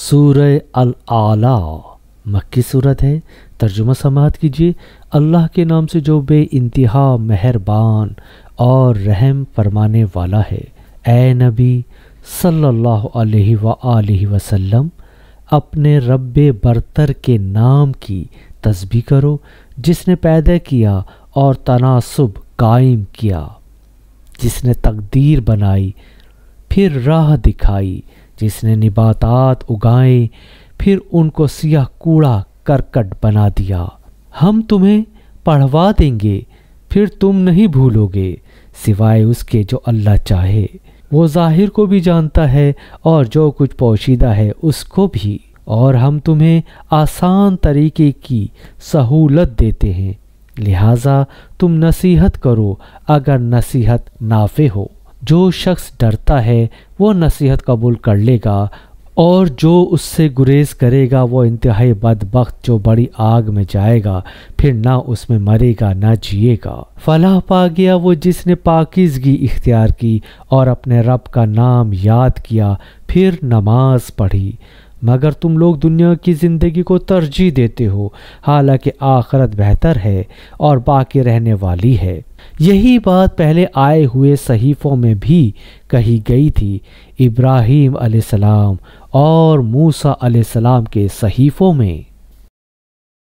سورہ الاعلیٰ مکی صورت ہے۔ ترجمہ سماعت کیجیے۔ اللہ کے نام سے جو بے انتہا مہربان اور رحم فرمانے والا ہے۔ اے نبی صلی اللہ علیہ وآلہ وسلم، اپنے رب برتر کے نام کی تسبیح کرو، جس نے پیدا کیا اور تناسب قائم کیا، جس نے تقدیر بنائی پھر راہ دکھائی، جس نے نباتات اگائے پھر ان کو سیاہ کوڑا کرکٹ بنا دیا۔ ہم تمہیں پڑھوا دیں گے پھر تم نہیں بھولو گے، سوائے اس کے جو اللہ چاہے۔ وہ ظاہر کو بھی جانتا ہے اور جو کچھ پوشیدہ ہے اس کو بھی، اور ہم تمہیں آسان طریقے کی سہولت دیتے ہیں، لہٰذا تم نصیحت کرو اگر نصیحت نافع ہو۔ جو شخص ڈرتا ہے وہ نصیحت قبول کر لے گا، اور جو اس سے گریز کرے گا وہ انتہائی بدبخت جو بڑی آگ میں جائے گا، پھر نہ اس میں مرے گا نہ جیے گا۔ فلاح پا گیا وہ جس نے پاکیزگی اختیار کی اور اپنے رب کا نام یاد کیا پھر نماز پڑھی، مگر تم لوگ دنیا کی زندگی کو ترجیح دیتے ہو، حالانکہ آخرت بہتر ہے اور باقی رہنے والی ہے۔ یہی بات پہلے آئے ہوئے صحیفوں میں بھی کہی گئی تھی۔ ابراہیم علیہ السلام اور موسیٰ علیہ السلام کے صحیفوں میں